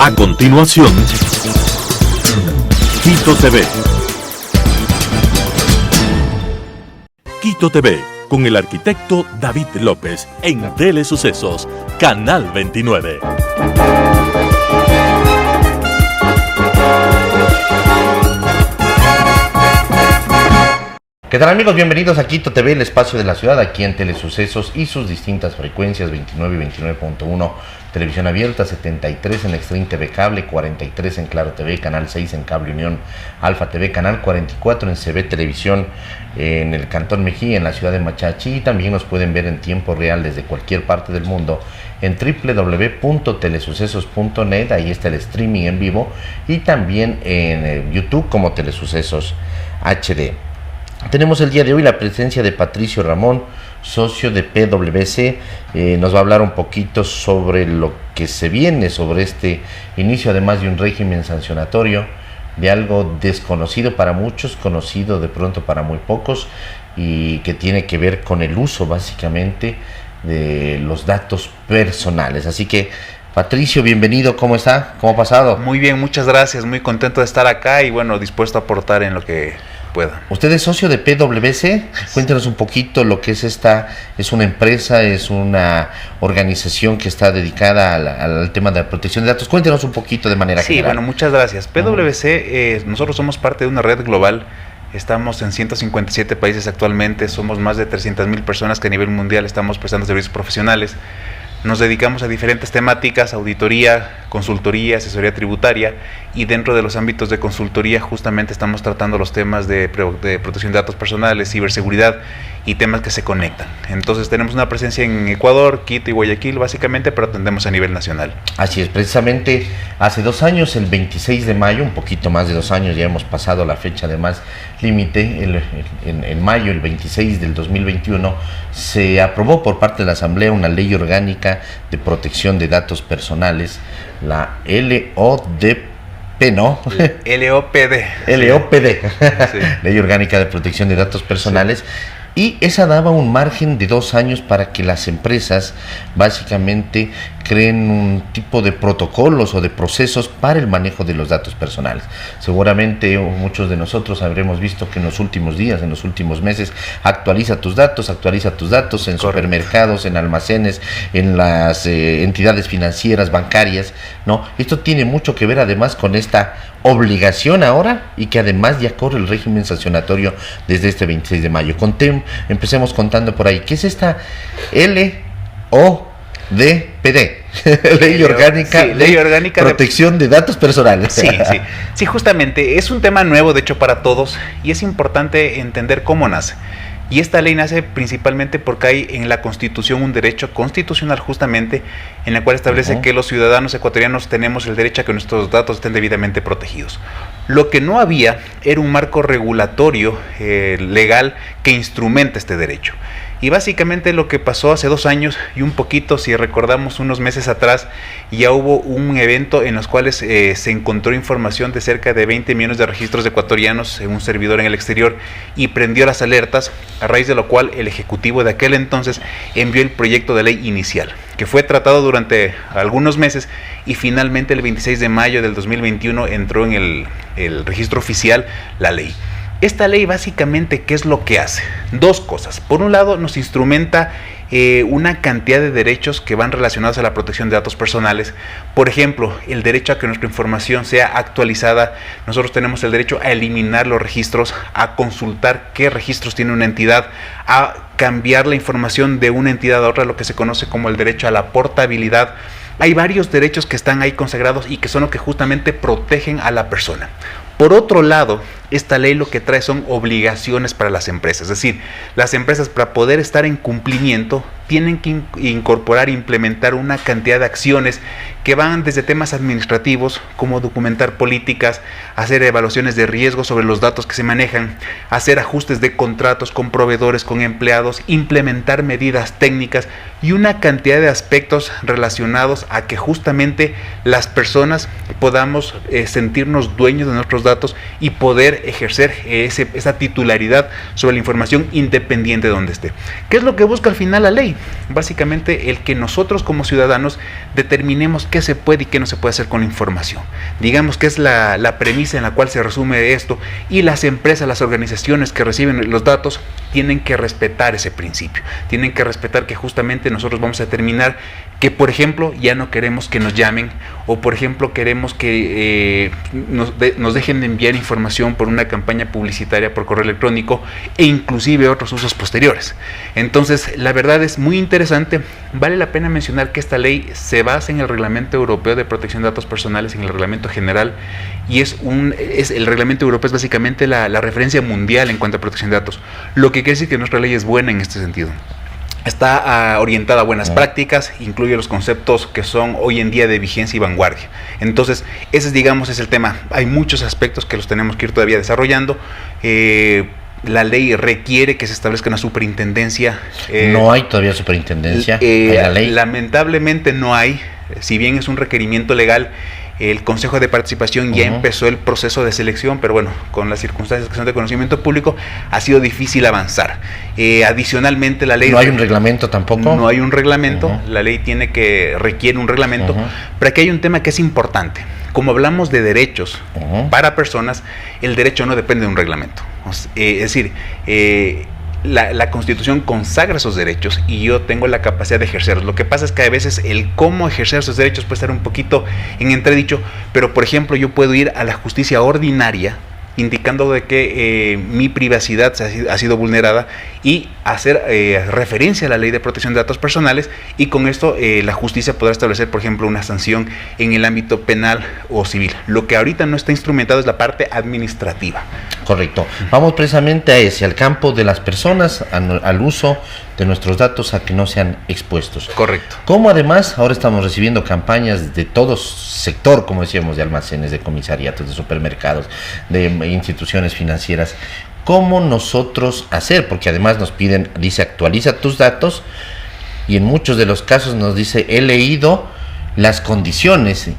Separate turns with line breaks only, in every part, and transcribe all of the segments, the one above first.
A continuación, Quito TV. Quito TV, con el arquitecto David López, en Telesucesos, Canal 29.
¿Qué tal, amigos? Bienvenidos a Quito TV, el espacio de la ciudad, aquí en Telesucesos y sus distintas frecuencias, 29 y 29.1, televisión abierta, 73 en Extreme TV Cable, 43 en Claro TV, Canal 6 en Cable Unión, Alfa TV, Canal 44 en CB Televisión, en el Cantón Mejía, en la ciudad de Machachi, y también nos pueden ver en tiempo real desde cualquier parte del mundo en www.telesucesos.net, ahí está el streaming en vivo, y también en YouTube como Telesucesos HD. Tenemos el día de hoy la presencia de Patricio Ramón, socio de PwC. Nos va a hablar un poquito sobre lo que se viene, sobre este inicio, además de un régimen sancionatorio, de algo desconocido para muchos, conocido de pronto para muy pocos, y que tiene que ver con el uso básicamente de los datos personales. Así que, Patricio, bienvenido, ¿cómo está? ¿Cómo ha pasado?
Muy bien, muchas gracias, muy contento de estar acá y bueno, dispuesto a aportar en lo que pueda.
Usted es socio de PwC, cuéntenos un poquito lo que es esta, es una empresa, es una organización que está dedicada al tema de la protección de datos. Cuéntenos un poquito de manera general.
Sí, bueno, muchas gracias. PwC, nosotros somos parte de una red global, estamos en 157 países actualmente, somos más de 300,000 personas que a nivel mundial estamos prestando servicios profesionales. Nos dedicamos a diferentes temáticas, auditoría, consultoría, asesoría tributaria, y dentro de los ámbitos de consultoría justamente estamos tratando los temas de protección de datos personales, ciberseguridad y temas que se conectan. Entonces tenemos una presencia en Ecuador, Quito y Guayaquil básicamente, pero atendemos a nivel nacional.
Así es, precisamente hace 2 años, el 26 de mayo, un poquito más de 2 años, ya hemos pasado la fecha de más límite, en mayo, el 26 del 2021, se aprobó por parte de la Asamblea una ley orgánica de protección de datos personales, la LODP, ¿no?
LOPD.
LOPD,
sí.
Ley Orgánica de Protección de Datos Personales. Sí. Y esa daba un margen de 2 años para que las empresas básicamente creen un tipo de protocolos o de procesos para el manejo de los datos personales. Seguramente muchos de nosotros habremos visto que en los últimos días, en los últimos meses, actualiza tus datos en Correcto. Supermercados, en almacenes, en las entidades financieras, bancarias, ¿no? Esto tiene mucho que ver además con esta obligación ahora, y que además ya corre el régimen sancionatorio desde este 26 de mayo. Empecemos contando por ahí, ¿qué es esta LODPD? Ley Orgánica, sí, Ley Orgánica de Protección de Datos Personales.
Sí, justamente, es un tema nuevo de hecho para todos, y es importante entender cómo nace. Y esta ley nace principalmente porque hay en la Constitución un derecho constitucional justamente en la cual establece que los ciudadanos ecuatorianos tenemos el derecho a que nuestros datos estén debidamente protegidos. Lo que no había era un marco regulatorio legal que instrumente este derecho. Y básicamente lo que pasó hace 2 años y un poquito, si recordamos unos meses atrás, ya hubo un evento en los cuales se encontró información de cerca de 20 millones de registros de ecuatorianos en un servidor en el exterior y prendió las alertas, a raíz de lo cual el Ejecutivo de aquel entonces envió el proyecto de ley inicial, que fue tratado durante algunos meses y finalmente el 26 de mayo del 2021 entró en el registro oficial la ley. Esta ley básicamente, ¿qué es lo que hace? 2 cosas. Por un lado, nos instrumenta una cantidad de derechos que van relacionados a la protección de datos personales. Por ejemplo, el derecho a que nuestra información sea actualizada. Nosotros tenemos el derecho a eliminar los registros, a consultar qué registros tiene una entidad, a cambiar la información de una entidad a otra, lo que se conoce como el derecho a la portabilidad. Hay varios derechos que están ahí consagrados y que son los que justamente protegen a la persona. Por otro lado, esta ley lo que trae son obligaciones para las empresas, es decir, las empresas para poder estar en cumplimiento tienen que incorporar e implementar una cantidad de acciones que van desde temas administrativos, como documentar políticas, hacer evaluaciones de riesgo sobre los datos que se manejan, hacer ajustes de contratos con proveedores, con empleados, implementar medidas técnicas y una cantidad de aspectos relacionados a que justamente las personas podamos sentirnos dueños de nuestros datos y poder poder ejercer esa titularidad sobre la información independiente de donde esté. ¿Qué es lo que busca al final la ley? Básicamente el que nosotros como ciudadanos determinemos qué se puede y qué no se puede hacer con la información. Digamos que es la premisa en la cual se resume esto, y las empresas, las organizaciones que reciben los datos tienen que respetar ese principio, tienen que respetar que justamente nosotros vamos a determinar que, por ejemplo, ya no queremos que nos llamen, o por ejemplo queremos que nos dejen de enviar información por una campaña publicitaria por correo electrónico, e inclusive otros usos posteriores. Entonces, la verdad es muy interesante. Vale la pena mencionar que esta ley se basa en el Reglamento Europeo de Protección de Datos Personales, en el Reglamento General, y el Reglamento Europeo es básicamente la referencia mundial en cuanto a protección de datos, lo que quiere decir que nuestra ley es buena en este sentido. Está orientada a buenas prácticas, incluye los conceptos que son hoy en día de vigencia y vanguardia. Entonces, ese es el tema. Hay muchos aspectos que los tenemos que ir todavía desarrollando. La ley requiere que se establezca una superintendencia.
No hay todavía superintendencia. ¿Hay la ley?
Lamentablemente no hay. Si bien es un requerimiento legal, el Consejo de Participación ya empezó el proceso de selección, pero bueno, con las circunstancias que son de conocimiento público, ha sido difícil avanzar. Adicionalmente, la ley...
¿No hay un reglamento tampoco?
No hay un reglamento. La ley requiere un reglamento, pero aquí hay un tema que es importante. Como hablamos de derechos para personas, el derecho no depende de un reglamento. Es decir, la Constitución consagra esos derechos y yo tengo la capacidad de ejercerlos. Lo que pasa es que a veces el cómo ejercer esos derechos puede estar un poquito en entredicho, pero por ejemplo yo puedo ir a la justicia ordinaria indicando de que mi privacidad ha sido vulnerada y hacer referencia a la Ley de Protección de Datos Personales, y con esto la justicia podrá establecer, por ejemplo, una sanción en el ámbito penal o civil. Lo que ahorita no está instrumentado es la parte administrativa.
Correcto. Vamos precisamente a ese, al campo de las personas, al uso de nuestros datos, a que no sean expuestos.
Correcto.
Como además ahora estamos recibiendo campañas de todo sector, como decíamos, de almacenes, de comisariatos, de supermercados, de instituciones financieras. ¿Cómo nosotros hacer? Porque además nos piden, dice, actualiza tus datos, y en muchos de los casos nos dice, he leído las condiciones,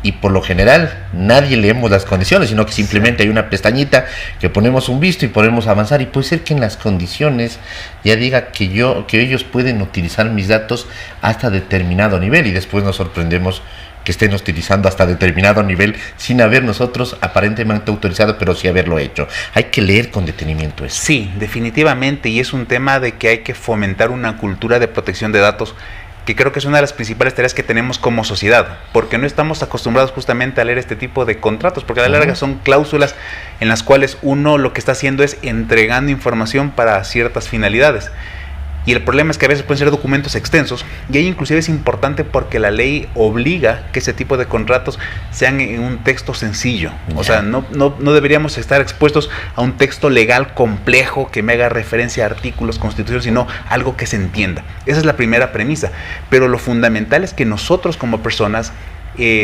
y por lo general nadie leemos las condiciones, sino que simplemente hay una pestañita que ponemos un visto y podemos avanzar, y puede ser que en las condiciones ya diga que ellos pueden utilizar mis datos hasta determinado nivel, y después nos sorprendemos que estén utilizando hasta determinado nivel sin haber nosotros aparentemente autorizado, pero sí haberlo hecho. Hay que leer con detenimiento eso.
Sí, definitivamente, y es un tema de que hay que fomentar una cultura de protección de datos, que creo que es una de las principales tareas que tenemos como sociedad, porque no estamos acostumbrados justamente a leer este tipo de contratos, porque a la larga son cláusulas en las cuales uno lo que está haciendo es entregando información para ciertas finalidades. Y el problema es que a veces pueden ser documentos extensos, y ahí inclusive es importante porque la ley obliga que ese tipo de contratos sean en un texto sencillo. O sea, no deberíamos estar expuestos a un texto legal complejo que me haga referencia a artículos, constituciones, sino algo que se entienda. Esa es la primera premisa. Pero lo fundamental es que nosotros como personas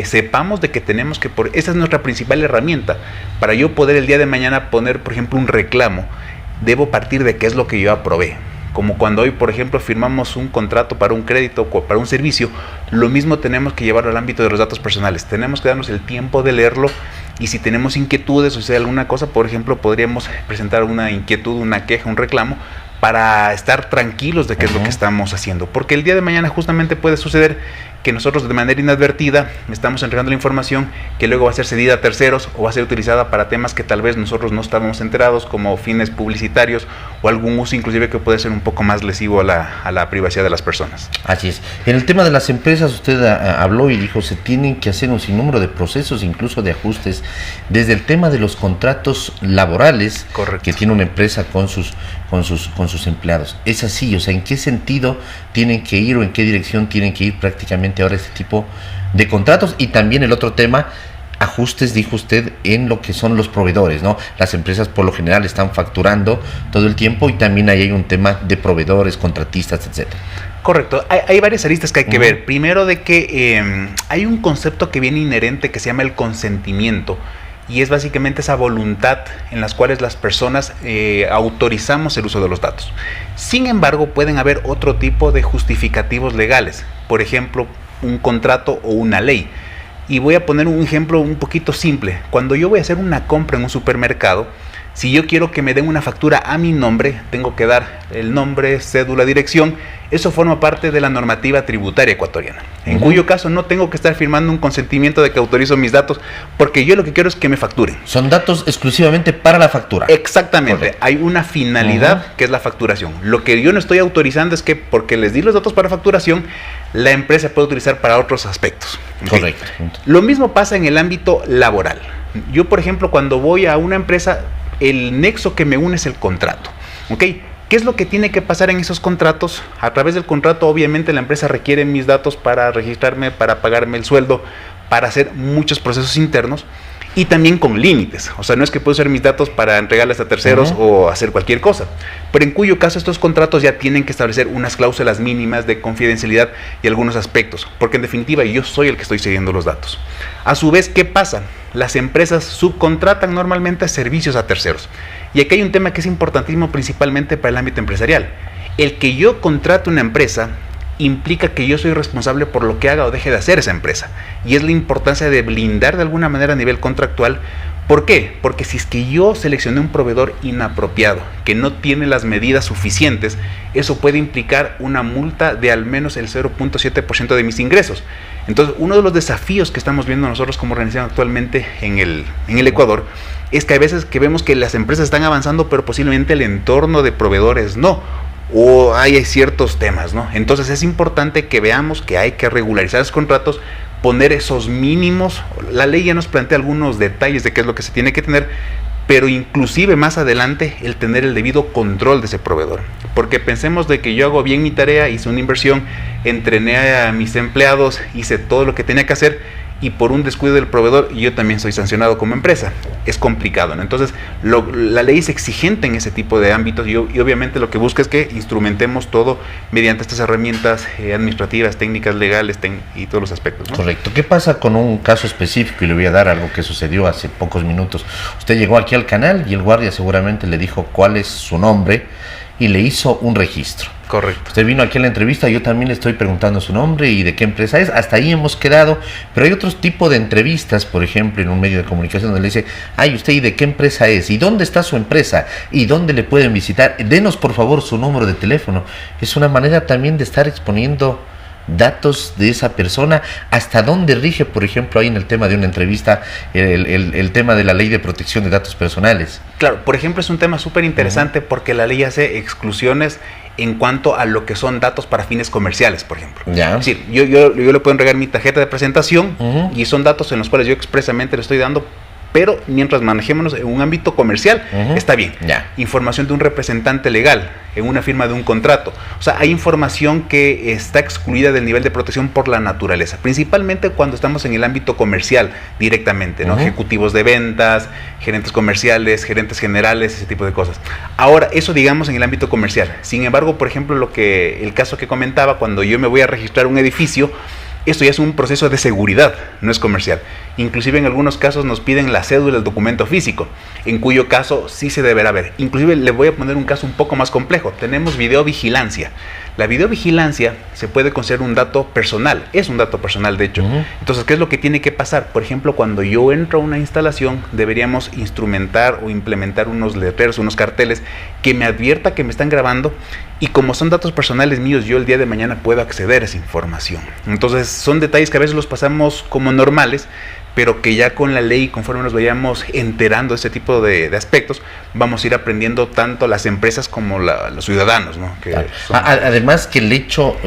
sepamos de que tenemos que... Esa es nuestra principal herramienta. Para yo poder el día de mañana poner, por ejemplo, un reclamo, debo partir de qué es lo que yo aprobé. Como cuando hoy, por ejemplo, firmamos un contrato para un crédito o para un servicio, lo mismo tenemos que llevarlo al ámbito de los datos personales. Tenemos que darnos el tiempo de leerlo, y si tenemos inquietudes o sea alguna cosa, por ejemplo, podríamos presentar una inquietud, una queja, un reclamo, para estar tranquilos de qué es lo que estamos haciendo. Porque el día de mañana justamente puede suceder que nosotros de manera inadvertida estamos entregando la información que luego va a ser cedida a terceros o va a ser utilizada para temas que tal vez nosotros no estábamos enterados, como fines publicitarios o algún uso inclusive que puede ser un poco más lesivo a la privacidad de las personas.
Así es. En el tema de las empresas, usted habló y dijo, se tienen que hacer un sinnúmero de procesos, incluso de ajustes, desde el tema de los contratos laborales.
Correcto.
Que tiene una empresa con sus empleados. Es así, o sea, ¿en qué sentido tienen que ir o en qué dirección tienen que ir prácticamente ahora este tipo de contratos? Y también el otro tema, ajustes, dijo usted, en lo que son los proveedores, ¿no? Las empresas por lo general están facturando todo el tiempo, y también ahí hay un tema de proveedores, contratistas, etcétera.
Correcto, hay varias aristas que hay que ver. Primero, de que hay un concepto que viene inherente que se llama el consentimiento, y es básicamente esa voluntad en las cuales las personas autorizamos el uso de los datos. Sin embargo, pueden haber otro tipo de justificativos legales, por ejemplo, un contrato o una ley. Y voy a poner un ejemplo un poquito simple. Cuando yo voy a hacer una compra en un supermercado, Si yo quiero que me den una factura a mi nombre, tengo que dar el nombre, cédula, dirección. Eso forma parte de la normativa tributaria ecuatoriana, en cuyo caso no tengo que estar firmando un consentimiento de que autorizo mis datos, porque yo lo que quiero es que me facturen.
Son datos exclusivamente para la factura.
Exactamente.
Correcto.
Hay una finalidad que es la facturación. Lo que yo no estoy autorizando es que porque les di los datos para facturación, la empresa puede utilizar para otros aspectos. ¿Okay?
Correcto.
Lo mismo pasa en el ámbito laboral. Yo, por ejemplo, cuando voy a una empresa, el nexo que me une es el contrato. ¿Ok? ¿Qué es lo que tiene que pasar en esos contratos? A través del contrato, obviamente, la empresa requiere mis datos para registrarme, para pagarme el sueldo, para hacer muchos procesos internos y también con límites. O sea, no es que puedo usar mis datos para entregarles a terceros o hacer cualquier cosa. Pero en cuyo caso estos contratos ya tienen que establecer unas cláusulas mínimas de confidencialidad y algunos aspectos. Porque en definitiva yo soy el que estoy cediendo los datos. A su vez, ¿qué pasa? Las empresas subcontratan normalmente servicios a terceros. Y aquí hay un tema que es importantísimo principalmente para el ámbito empresarial. El que yo contrate una empresa implica que yo soy responsable por lo que haga o deje de hacer esa empresa. Y es la importancia de blindar de alguna manera a nivel contractual. ¿Por qué? Porque si es que yo seleccioné un proveedor inapropiado, que no tiene las medidas suficientes, eso puede implicar una multa de al menos el 0.7% de mis ingresos. Entonces, uno de los desafíos que estamos viendo nosotros como organización actualmente en el Ecuador es que hay veces que vemos que las empresas están avanzando, pero posiblemente el entorno de proveedores no. O hay ciertos temas, ¿no? Entonces es importante que veamos que hay que regularizar los contratos, poner esos mínimos. La ley ya nos plantea algunos detalles de qué es lo que se tiene que tener, pero inclusive más adelante el tener el debido control de ese proveedor. Porque pensemos de que yo hago bien mi tarea, hice una inversión, entrené a mis empleados, hice todo lo que tenía que hacer, y por un descuido del proveedor yo también soy sancionado como empresa. Es complicado, ¿no? Entonces la ley es exigente en ese tipo de ámbitos y obviamente lo que busca es que instrumentemos todo mediante estas herramientas administrativas, técnicas, legales y todos los aspectos, ¿no?
Correcto. ¿Qué pasa con un caso específico? Y le voy a dar algo que sucedió hace pocos minutos. Usted llegó aquí al canal y el guardia seguramente le dijo cuál es su nombre y le hizo un registro.
Correcto.
Usted vino aquí a la entrevista, yo también le estoy preguntando su nombre y de qué empresa es. Hasta ahí hemos quedado, pero hay otros tipos de entrevistas, por ejemplo, en un medio de comunicación donde le dice, ay, usted, ¿y de qué empresa es? ¿Y dónde está su empresa? ¿Y dónde le pueden visitar? Denos, por favor, su número de teléfono. Es una manera también de estar exponiendo datos de esa persona. ¿Hasta dónde rige, por ejemplo, ahí en el tema de una entrevista, el tema de la ley de protección de datos personales?
Claro, por ejemplo, es un tema súper interesante porque la ley hace exclusiones en cuanto a lo que son datos para fines comerciales, por ejemplo.
Ya.
Es decir, yo le puedo entregar mi tarjeta de presentación y son datos en los cuales yo expresamente le estoy dando, pero mientras manejémonos en un ámbito comercial, está bien.
Ya.
Información de un representante legal, en una firma de un contrato. O sea, hay información que está excluida del nivel de protección por la naturaleza, principalmente cuando estamos en el ámbito comercial directamente, ¿no? Ejecutivos de ventas, gerentes comerciales, gerentes generales, ese tipo de cosas. Ahora, eso digamos en el ámbito comercial. Sin embargo, por ejemplo, el caso que comentaba, cuando yo me voy a registrar un edificio, esto ya es un proceso de seguridad, no es comercial. Inclusive en algunos casos nos piden la cédula, el documento físico, en cuyo caso sí se deberá ver. Inclusive le voy a poner un caso un poco más complejo. Tenemos videovigilancia. La videovigilancia se puede considerar un dato personal, es un dato personal de hecho. Entonces, ¿qué es lo que tiene que pasar? Por ejemplo, cuando yo entro a una instalación, deberíamos instrumentar o implementar unos letreros, unos carteles que me advierta que me están grabando, y como son datos personales míos, yo el día de mañana puedo acceder a esa información. Entonces, son detalles que a veces los pasamos como normales, pero que ya con la ley, conforme nos vayamos enterando de ese tipo de aspectos, vamos a ir aprendiendo tanto las empresas como los ciudadanos, ¿no? Que
además que el hecho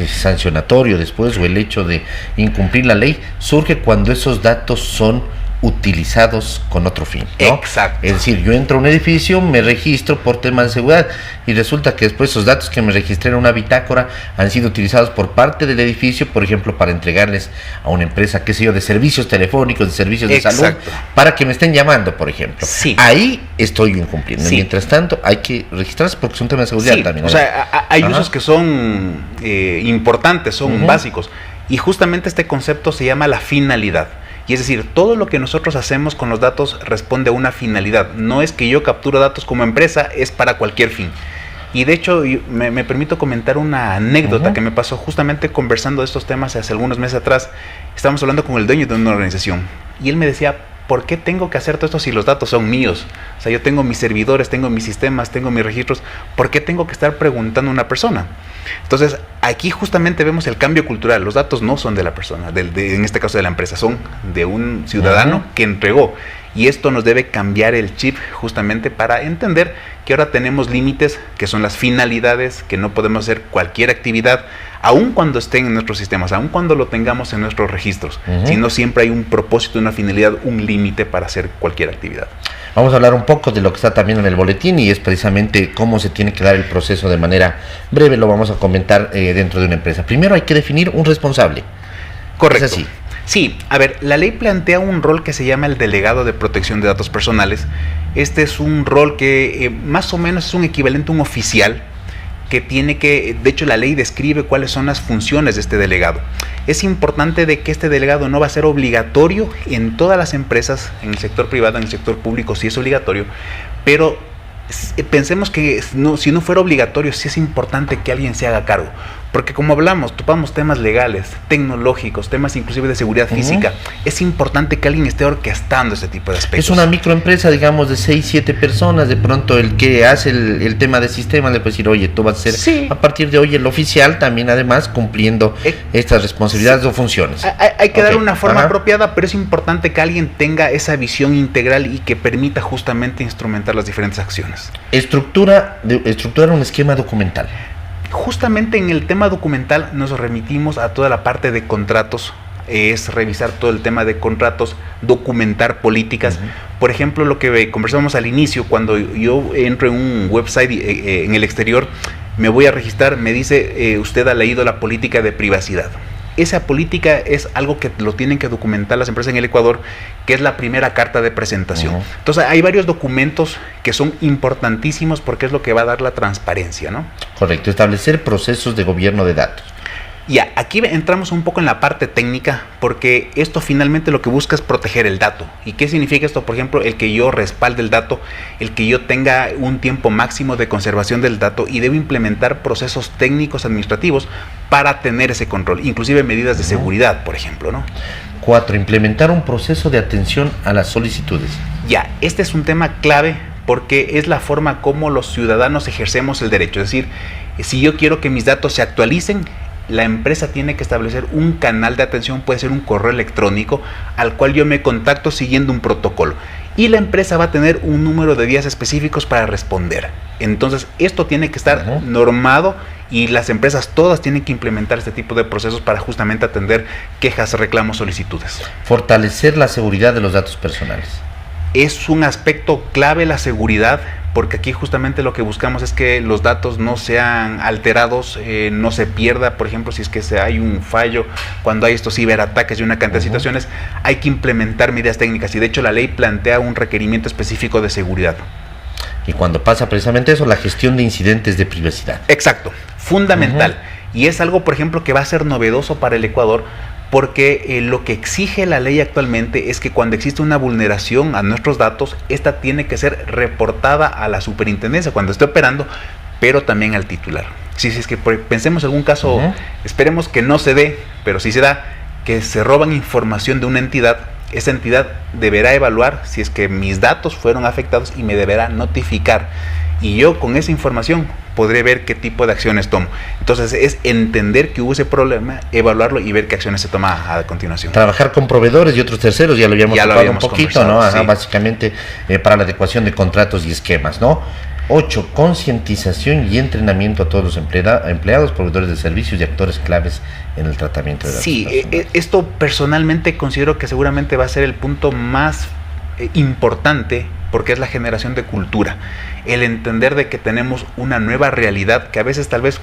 sancionatorio después, o el hecho de incumplir la ley, surge cuando esos datos son utilizados con otro fin, ¿no?
Exacto.
Es decir, yo entro a un edificio, me registro por temas de seguridad y resulta que después esos datos que me registré en una bitácora han sido utilizados por parte del edificio, por ejemplo, para entregarles a una empresa, qué sé yo, de servicios telefónicos, de servicios de salud, para que me estén llamando, por ejemplo. Sí. Ahí estoy incumpliendo. Sí. Mientras tanto, hay que registrarse porque es un tema de seguridad también.
O sea, hay usos que son importantes, son básicos. Y justamente este concepto se llama la finalidad. Y es decir, todo lo que nosotros hacemos con los datos responde a una finalidad. No es que yo capturo datos como empresa, es para cualquier fin. Y de hecho, me permito comentar una anécdota que me pasó justamente conversando de estos temas hace algunos meses atrás. Estábamos hablando con el dueño de una organización y él me decía, ¿por qué tengo que hacer todo esto si los datos son míos? O sea, yo tengo mis servidores, tengo mis sistemas, tengo mis registros. ¿Por qué tengo que estar preguntando a una persona? Entonces, aquí justamente vemos el cambio cultural. Los datos no son de la persona, en este caso de la empresa, son de un ciudadano que entregó. Y esto nos debe cambiar el chip justamente para entender que ahora tenemos límites que son las finalidades, que no podemos hacer cualquier actividad, aun cuando estén en nuestros sistemas, aun cuando lo tengamos en nuestros registros, sino siempre hay un propósito, una finalidad, un límite para hacer cualquier actividad.
Vamos a hablar un poco de lo que está también en el boletín y es precisamente cómo se tiene que dar el proceso de manera breve, lo vamos a comentar dentro de una empresa. Primero hay que definir un responsable.
Correcto.
¿Es así?
Sí, a ver, la ley plantea un rol que se llama el delegado de protección de datos personales. Este es un rol que más o menos es un equivalente a un oficial que tiene que, de hecho la ley describe cuáles son las funciones de este delegado. Es importante de que este delegado no va a ser obligatorio en todas las empresas, en el sector privado, en el sector público sí es obligatorio, pero pensemos que si no fuera obligatorio, sí es importante que alguien se haga cargo. Porque como hablamos, topamos temas legales, tecnológicos, temas inclusive de seguridad física. Es importante que alguien esté orquestando este tipo de aspectos.
Es una microempresa, digamos, de 6, 7 personas. De pronto el que hace el tema de sistemas le puede decir, oye, tú vas a ser a partir de hoy el oficial, también además cumpliendo estas responsabilidades o funciones.
Hay que dar una forma apropiada, pero es importante que alguien tenga esa visión integral y que permita justamente instrumentar las diferentes acciones.
Estructurar un esquema documental.
Justamente en el tema documental nos remitimos a toda la parte de contratos, es revisar todo el tema de contratos, documentar políticas. Por ejemplo, lo que conversamos al inicio, cuando yo entro en un website en el exterior, me voy a registrar, me dice, usted ha leído la política de privacidad. Esa política es algo que lo tienen que documentar las empresas en el Ecuador, que es la primera carta de presentación. Entonces hay varios documentos que son importantísimos porque es lo que va a dar la transparencia, ¿no?
Correcto, establecer procesos de gobierno de datos.
Ya, aquí entramos un poco en la parte técnica, porque esto finalmente lo que busca es proteger el dato. ¿Y qué significa esto? Por ejemplo, el que yo respalde el dato, el que yo tenga un tiempo máximo de conservación del dato y debo implementar procesos técnicos administrativos para tener ese control, inclusive medidas de seguridad, por ejemplo, ¿no?
4. Implementar un proceso de atención a las solicitudes.
Ya, este es un tema clave porque es la forma como los ciudadanos ejercemos el derecho. Es decir, si yo quiero que mis datos se actualicen, la empresa tiene que establecer un canal de atención, puede ser un correo electrónico al cual yo me contacto siguiendo un protocolo. Y la empresa va a tener un número de días específicos para responder. Entonces, esto tiene que estar normado y las empresas todas tienen que implementar este tipo de procesos para justamente atender quejas, reclamos, solicitudes.
Fortalecer la seguridad de los datos personales.
Es un aspecto clave la seguridad, porque aquí justamente lo que buscamos es que los datos no sean alterados, no se pierda. Por ejemplo, si es que hay un fallo, cuando hay estos ciberataques y una cantidad de situaciones, hay que implementar medidas técnicas y de hecho la ley plantea un requerimiento específico de seguridad.
Y cuando pasa precisamente eso, la gestión de incidentes de privacidad.
Exacto, fundamental. Y es algo, por ejemplo, que va a ser novedoso para el Ecuador, porque lo que exige la ley actualmente es que cuando existe una vulneración a nuestros datos, esta tiene que ser reportada a la superintendencia cuando esté operando, pero también al titular. Si es que pensemos en algún caso, esperemos que no se dé, pero si se da, que se roban información de una entidad, esa entidad deberá evaluar si es que mis datos fueron afectados y me deberá notificar. Y yo con esa información podré ver qué tipo de acciones tomo. Entonces es entender que hubo ese problema, evaluarlo y ver qué acciones se toma a continuación.
Trabajar con proveedores y otros terceros, ya lo habíamos tocado un poquito, ¿no? Ajá, sí. Básicamente para la adecuación de contratos y esquemas, ¿no? 8. Concientización y entrenamiento a todos los empleados, proveedores de servicios y actores claves en el tratamiento de datos.
Sí, esto personalmente considero que seguramente va a ser el punto más importante, porque es la generación de cultura, el entender de que tenemos una nueva realidad que a veces tal vez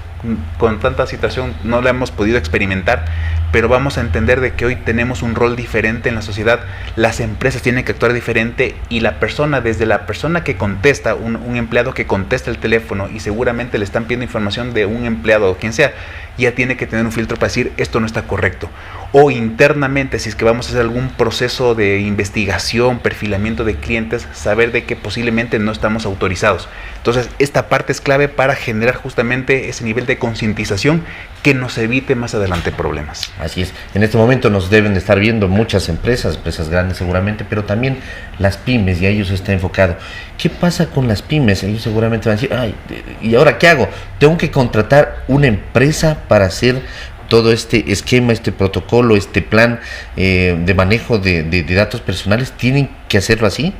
con tanta situación no la hemos podido experimentar, pero vamos a entender de que hoy tenemos un rol diferente en la sociedad, las empresas tienen que actuar diferente y la persona, desde la persona que contesta, un empleado que contesta el teléfono y seguramente le están pidiendo información de un empleado o quien sea, ya tiene que tener un filtro para decir esto no está correcto. O internamente, si es que vamos a hacer algún proceso de investigación, perfilamiento de clientes, saber de que posiblemente no estamos autorizados. Entonces, esta parte es clave para generar justamente ese nivel de concientización que nos evite más adelante problemas.
Así es. En este momento nos deben de estar viendo muchas empresas grandes seguramente, pero también las pymes, y a ellos está enfocado. ¿Qué pasa con las pymes? Ellos seguramente van a decir, ay, ¿y ahora qué hago? ¿Tengo que contratar una empresa para hacer todo este esquema, este protocolo, este plan de manejo de datos personales? ¿Tienen que hacerlo así?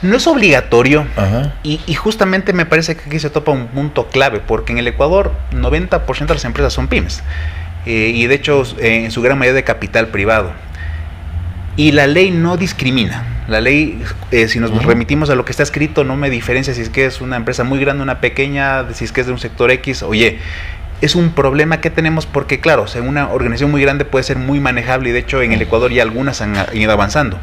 No es obligatorio.
Ajá.
Y justamente me parece que aquí se topa un punto clave, porque en el Ecuador 90% de las empresas son pymes, y de hecho en su gran mayoría de capital privado. Y la ley no discrimina. La ley, si nos remitimos a lo que está escrito, no me diferencia si es que es una empresa muy grande, una pequeña, si es que es de un sector X. Oye, es un problema que tenemos porque, claro, o sea, una organización muy grande puede ser muy manejable, y de hecho en el Ecuador ya algunas han ido avanzando.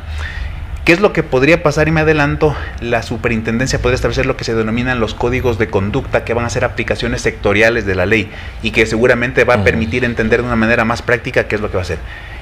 ¿Qué es lo que podría pasar? Y me adelanto, la superintendencia podría establecer lo que se denominan los códigos de conducta, que van a ser aplicaciones sectoriales de la ley y que seguramente va a permitir entender de una manera más práctica qué es lo que va a hacer.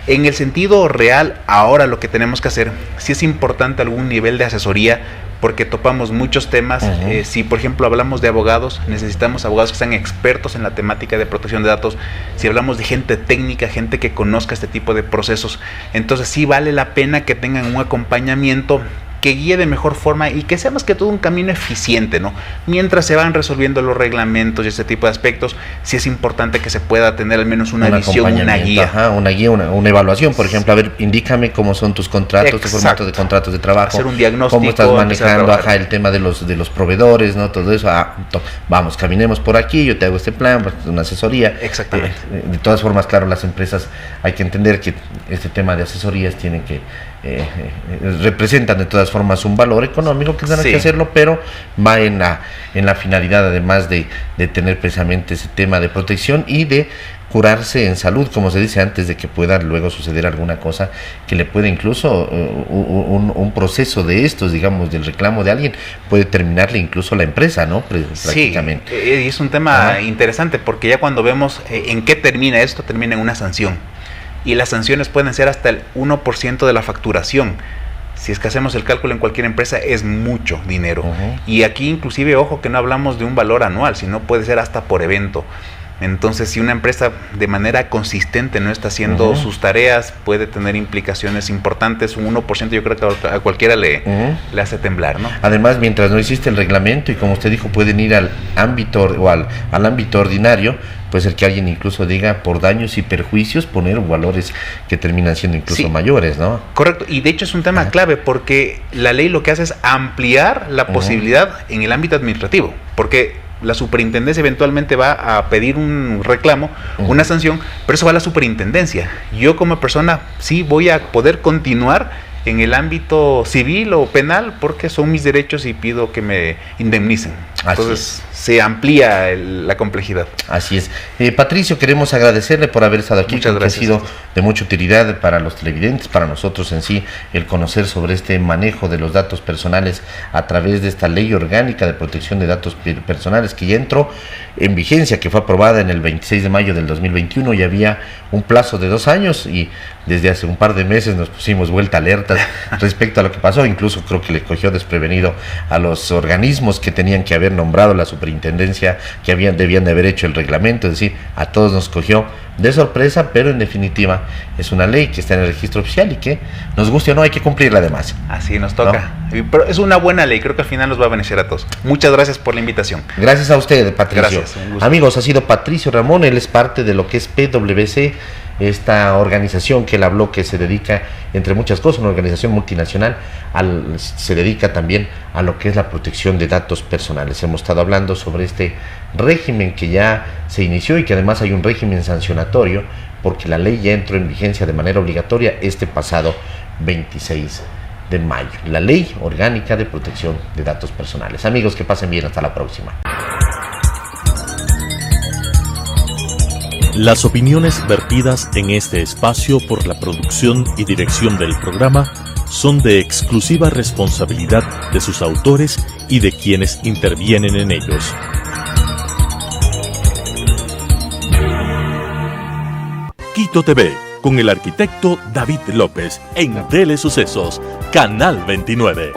En el sentido real, ahora lo que tenemos que hacer, sí es importante algún nivel de asesoría, porque topamos muchos temas. Si por ejemplo hablamos de abogados, necesitamos abogados que sean expertos en la temática de protección de datos. Si hablamos de gente técnica, gente que conozca este tipo de procesos, entonces sí vale la pena que tengan un acompañamiento que guíe de mejor forma y que sea más que todo un camino eficiente, ¿no? Mientras se van resolviendo los reglamentos y este tipo de aspectos, sí es importante que se pueda tener al menos una visión, una guía.
Ajá, una guía, una evaluación, por ejemplo. A ver, indícame cómo son tus contratos, tu formato de contratos de trabajo.
Hacer un diagnóstico.
Cómo estás manejando el tema de los proveedores, ¿no? Todo eso. Vamos, caminemos por aquí, yo te hago este plan, una asesoría.
Exactamente.
De todas formas, claro, las empresas hay que entender que este tema de asesorías tienen que representan de todas formas un valor económico que tendrán que hacerlo, pero va en la finalidad, además de tener precisamente ese tema de protección y de curarse en salud, como se dice, antes de que pueda luego suceder alguna cosa que le puede incluso un proceso de estos, digamos, del reclamo de alguien, puede terminarle incluso la empresa, ¿no? Prácticamente.
Sí, y es un tema interesante, porque ya cuando vemos en qué termina esto, termina en una sanción. Y las sanciones pueden ser hasta el 1% de la facturación. Si es que hacemos el cálculo en cualquier empresa, es mucho dinero. Y aquí inclusive, ojo, que no hablamos de un valor anual, sino puede ser hasta por evento. Entonces, si una empresa de manera consistente no está haciendo sus tareas, puede tener implicaciones importantes. Un 1% yo creo que a cualquiera le hace temblar, ¿no?
Además, mientras no existe el reglamento y como usted dijo, pueden ir al ámbito o al ámbito ordinario, puede ser que alguien incluso diga por daños y perjuicios poner valores que terminan siendo incluso mayores, ¿no?
Correcto, y de hecho es un tema clave, porque la ley lo que hace es ampliar la posibilidad en el ámbito administrativo, porque la superintendencia eventualmente va a pedir un reclamo, una sanción, pero eso va a la superintendencia. Yo como persona sí voy a poder continuar en el ámbito civil o penal porque son mis derechos y pido que me indemnicen. Entonces se amplía la complejidad.
Así es. Patricio, queremos agradecerle por haber estado aquí.
Muchas gracias.
Ha sido de mucha utilidad para los televidentes, para nosotros en sí, el conocer sobre este manejo de los datos personales a través de esta ley orgánica de protección de datos personales que ya entró en vigencia, que fue aprobada en el 26 de mayo del 2021 y había un plazo de 2 años y desde hace un par de meses nos pusimos vuelta alertas respecto a lo que pasó. Incluso creo que le cogió desprevenido a los organismos que tenían que haber nombrado la superintendencia, que debían de haber hecho el reglamento, es decir, a todos nos cogió de sorpresa, pero en definitiva es una ley que está en el registro oficial y que nos guste o no hay que cumplirla además.
Así nos toca, ¿no? Pero es una buena ley, creo que al final nos va a beneficiar a todos. Muchas gracias por la invitación.
Gracias a usted, Patricio.
Gracias, un gusto.
Amigos, ha sido Patricio Ramón, él es parte de lo que es PwC, esta organización que él habló, que se dedica, entre muchas cosas, una organización multinacional, se dedica también a lo que es la protección de datos personales. Hemos estado hablando sobre este régimen que ya se inició y que además hay un régimen sancionatorio, porque la ley ya entró en vigencia de manera obligatoria este pasado 26 de mayo. La Ley Orgánica de Protección de Datos Personales. Amigos, que pasen bien, hasta la próxima.
Las opiniones vertidas en este espacio por la producción y dirección del programa son de exclusiva responsabilidad de sus autores y de quienes intervienen en ellos. Quito TV, con el arquitecto David López, en Telesucesos, Canal 29.